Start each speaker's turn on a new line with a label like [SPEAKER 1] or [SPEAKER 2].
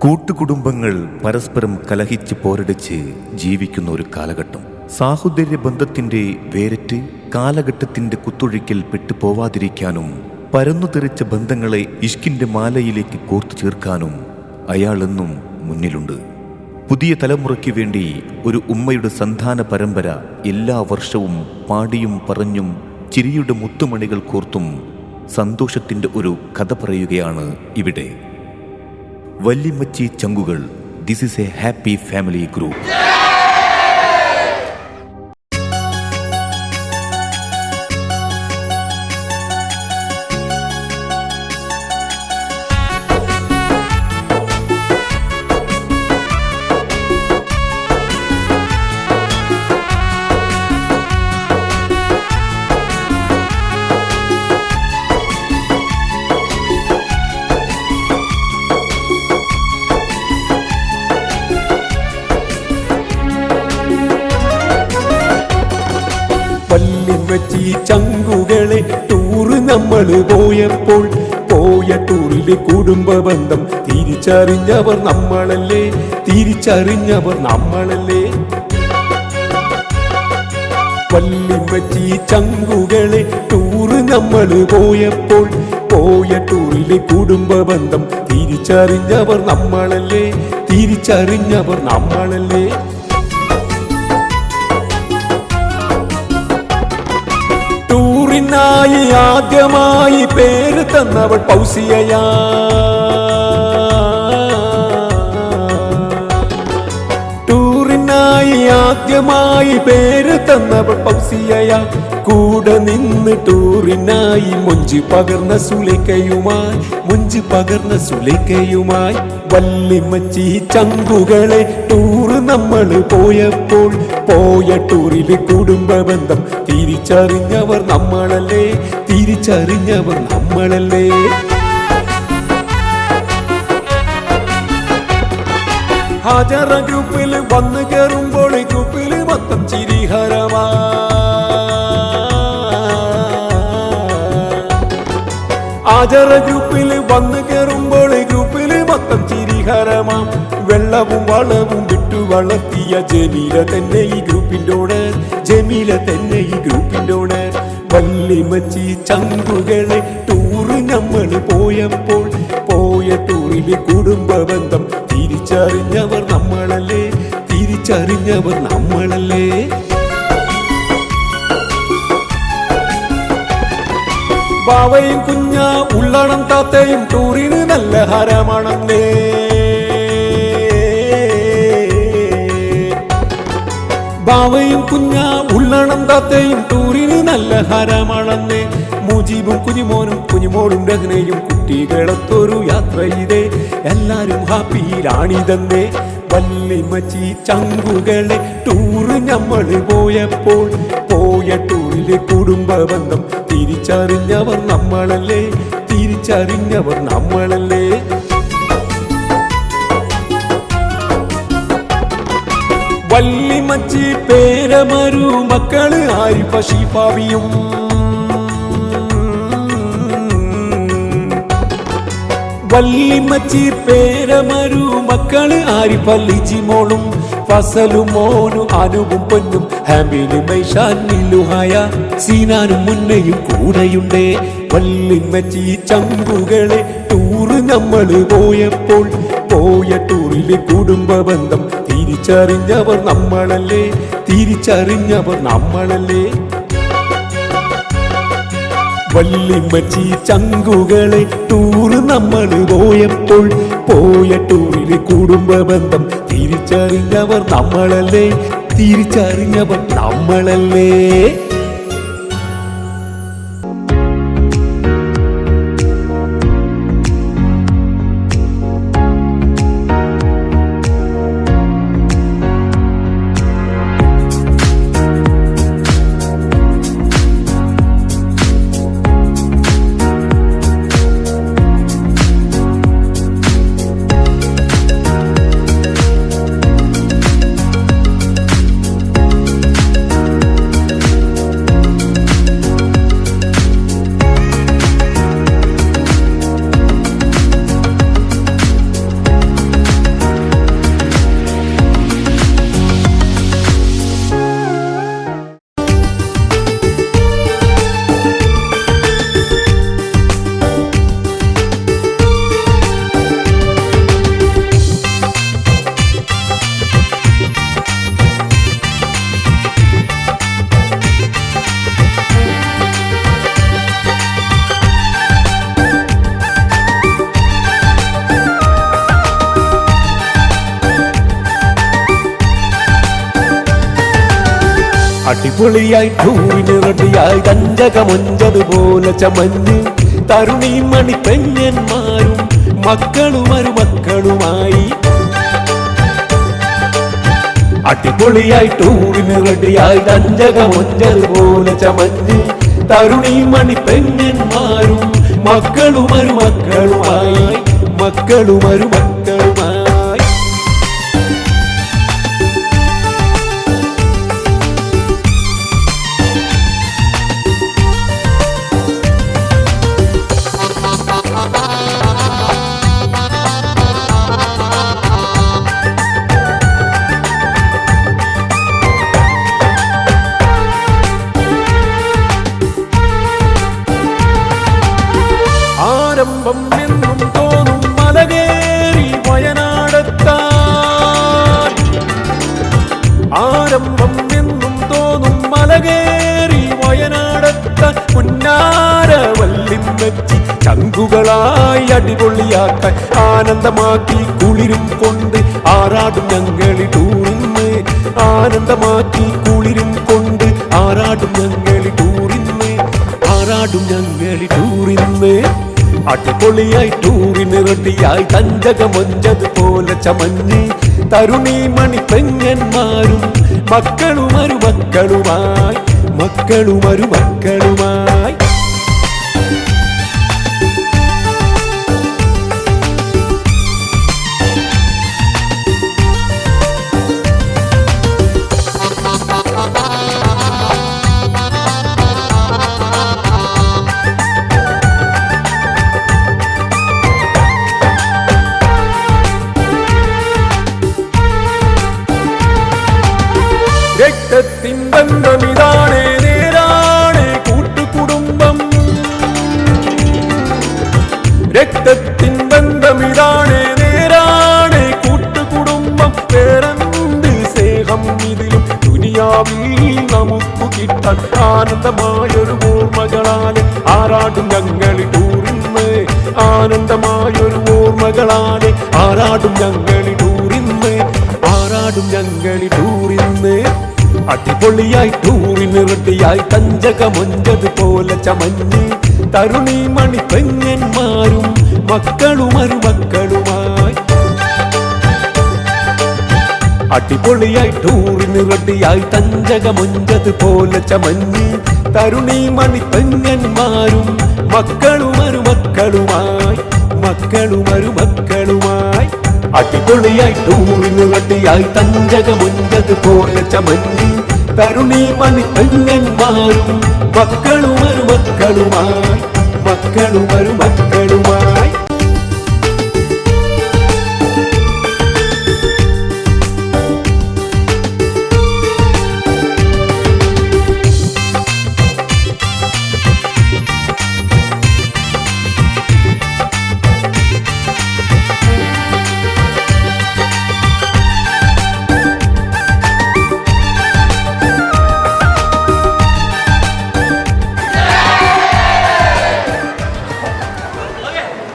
[SPEAKER 1] കൂട്ടുകുടുംബങ്ങൾ പരസ്പരം കലഹിച്ച് പോരടിച്ച് ജീവിക്കുന്ന ഒരു കാലഘട്ടം. സാഹോദര്യ ബന്ധത്തിന്റെ വേരറ്റ് കാലഘട്ടത്തിന്റെ കുത്തൊഴുക്കിൽ പെട്ടുപോവാതിരിക്കാനും പരന്നുതെറിച്ച ബന്ധങ്ങളെ ഇഷ്കിന്റെ മാലയിലേക്ക് കോർത്തു ചേർക്കാനും അയാളെന്നും മുന്നിലുണ്ട്. പുതിയ തലമുറയ്ക്ക് വേണ്ടി ഒരു ഉമ്മയുടെ സന്താന പരമ്പര എല്ലാ വർഷവും പാടിയും പറഞ്ഞും ചിരിയുടെ മുത്തുമണികൾ കോർത്തും സന്തോഷത്തിന്റെ ഒരു കഥ പറയുകയാണ് ഇവിടെ. വല്ലിമച്ചി ചങ്കുകൾ. This is a happy family group.
[SPEAKER 2] വല്ലിമച്ചി ചങ്കുകളെ ടൂറ് നമ്മൾ പോയപ്പോൾ പോയ ടൂറിലെ കുടുംബ ബന്ധം തിരിച്ചറിഞ്ഞവർ നമ്മളല്ലേ, തിരിച്ചറിഞ്ഞവർ നമ്മളല്ലേ. വല്ലിമച്ചി ചങ്കുകളെ ടൂറ് നമ്മൾ പോയപ്പോൾ പോയ ടൂറിലെ കുടുംബ ബന്ധം തിരിച്ചറിഞ്ഞവർ നമ്മളല്ലേ, തിരിച്ചറിഞ്ഞവർ നമ്മളല്ലേ. ടൂറിനായി ആദ്യമായി പേര് തന്നവൾ പൗസിയയാ. ടൂറിനായി ആദ്യമായി പേര് തന്നവൾ പൗസിയയാ. കൂടെ നിന്ന് ടൂറിനായി മൊഞ്ച് പകർന്ന സുലൈഖയുമായി, മൊഞ്ച് പകർന്ന സുലൈഖയുമായി. വല്ലിമച്ചി ചങ്കുകളെ ടൂറ് നമ്മൾ പോയപ്പോൾ പോയ ടൂറിലെ കുടുംബ ബന്ധം തിരിച്ചറിഞ്ഞവർ നമ്മളല്ലേ, തിരിച്ചറിഞ്ഞവർ നമ്മളല്ലേ. ഹാജറ ഗ്രൂപ്പിൽ വന്നു കയറുമ്പോൾ ഗ്രൂപ്പിൽ മൊത്തം ചിരിഹരമാ. ഹാജറ ഗ്രൂപ്പിൽ വന്നു കയറുമ്പോൾ ഗ്രൂപ്പിൽ മൊത്തം ചിരിഹരമാം. വെള്ളവും വളവും വിട്ടു വളർത്തിയ ജമീല തന്നെ ഈ ഗ്രൂപ്പിൻ്റെ ഓണർ, ജമീല തന്നെ ഈ ഗ്രൂപ്പിൻ്റെ ഓണർ. വല്ലിമച്ചി ചങ്കുകളെ ടൂറ് നമ്മൾ പോയപ്പോൾ പോയ ടൂറിലെ കുടുംബ ബന്ധം തിരിച്ചറിഞ്ഞവർ നമ്മളല്ലേ, തിരിച്ചറിഞ്ഞവർ നമ്മളല്ലേ. ബാവയും കുഞ്ഞ ഉള്ളണം താത്തയും ടൂറിന് നല്ല ഹരമാണെന്നേ. ബാവയും കുഞ്ഞ ഉള്ളണം താത്തയും ടൂറിന് നല്ല ഹരമാണെന്നേ. മുജീബും കുഞ്ഞുമോനും കുഞ്ഞുമോളും രഹ്നയും കുട്ടികളത്തൊരു യാത്ര ഇതേ, എല്ലാരും ഹാപ്പിയിലാണിതന്നേ. വല്ലിമച്ചി ചങ്കുകളെ ടൂറ് നമ്മൾ പോയപ്പോൾ പോയ ടൂറിലെ കുടുംബ ബന്ധം തിരിച്ചറിഞ്ഞവർ നമ്മളല്ലേ, തിരിച്ചറിഞ്ഞവർ നമ്മളല്ലേ. വല്ലിമച്ചി പേരമരു മക്കള് ആരിഫ ഷിഫാവിയും വല്ലിമച്ചി പേരമരു മക്കള് ആരിഫ ലിജിമോളും ഫസലും മോനും അനുവും പൊന്നും ഹാമിലും മൈഷാനിലുഹായ സീനാനും മുന്നയും കൂടെയുണ്ടേ. വല്ലിമച്ചി ചങ്കുകളെ ടൂറ് നമ്മൾ പോയപ്പോൾ പോയ ടൂറിലെ കുടുംബ ബന്ധം തിരിച്ചറിഞ്ഞവർ നമ്മളല്ലേ, തിരിച്ചറിഞ്ഞവർ നമ്മളല്ലേ. വല്ലിമച്ചി ചങ്കുകളെ ടൂറ് നമ്മൾ പോയപ്പോൾ പോയ ടൂറിലെ കുടുംബ ബന്ധം തിരിച്ചറിഞ്ഞവർ നമ്മളല്ലേ, തിരിച്ചറിഞ്ഞവർ നമ്മളല്ലേ. അടിപൊളിയായി ടൂറിന് റെഡിയായി കഞ്ചകമൊഞ്ചതുപോലെ ചമഞ്ഞ് തരുണി മണി പെഞ്ഞന്മാരും മക്കളും മരുമക്കളുമായി അടിപൊളിയായി ടൂറിന് റെഡിയായി കഞ്ചകമൊഞ്ചതുപോലെ ചമഞ്ഞ് തരുണി മണി പെഞ്ഞന്മാരും മക്കളും മരുമക്കളുമായി മക്കളും മരുമക്കളുമായി ആരംഭം എന്നും തോന്നും മലകേറി വയനാടെത്താൻ ആരംഭം എന്നും തോന്നും മലകേറി വയനാടെത്താൻ പുന്നാര വല്ലിൻ വെച്ച് ചങ്കുകളായി അടിപൊളിയാക്കാൻ ആനന്ദമാക്കി കുളിരും കൊണ്ട് ആറാടും ഞങ്ങളി ടൂറിന്ന് ആനന്ദമാക്കി കുളിരും കൊണ്ട് ആറാടും ഞങ്ങളി ടൂറിന്ന് ആറാടും ഞങ്ങളി ടൂറിന്ന് അടിപൊളിയായി ടൂറിന് റെഡിയായി കഞ്ചകമൊഞ്ചതുപോലെ ചമഞ്ഞ് തരുണി മണി പെഞ്ഞന്മാരും മക്കളും മരുമക്കളുമായി മക്കളും മരുമക്കളുമായി രക്തത്തിൻ ബന്ധമിതാണേ നേരാണേ കൂട്ടുകുടുംബം രക്തത്തിൻ ബന്ധമിതാണേ നേരാണേ കൂട്ടുകുടുംബം വേറെന്ത് സ്നേഹം ഇതിലും ദുനിയാവിൽ നമുക്കു കിട്ടാൻ ആനന്ദമായൊരു ഓർമ്മകളാണ് ആറാടും ഞങ്ങളി ടൂറിന്ന് ആനന്ദമായൊരു ഓർമ്മകളാണ് ആറാടും ഞങ്ങളി ടൂറിന്ന് ആറാടും ഞങ്ങളി ടൂറിന്ന് അടിപൊളിയായി ടൂറിന് റെഡിയായി കഞ്ചകമൊഞ്ചതുപോലെ ചമഞ്ഞ് തരുണി മണി പെഞ്ഞന്മാരും മക്കളും മരുമക്കളുമായി അടിപൊളിയായി ടൂറിന് റെഡിയായി കഞ്ചകമൊഞ്ചതുപോലെ ചമഞ്ഞ് തരുണി മണി പെഞ്ഞന്മാരും മക്കളും മരുമക്കളുമായി മക്കളും മരുമക്കളുമായി അടിപൊളിയായി ടൂറിന് റെഡിയായി കഞ്ചകമൊഞ്ചതുപോലെ ചമഞ്ഞ് തരുണി മണി പെഞ്ഞന്മാരും മക്കളും മരുമക്കളുമായി മക്കളും മരുമക്കളുമായി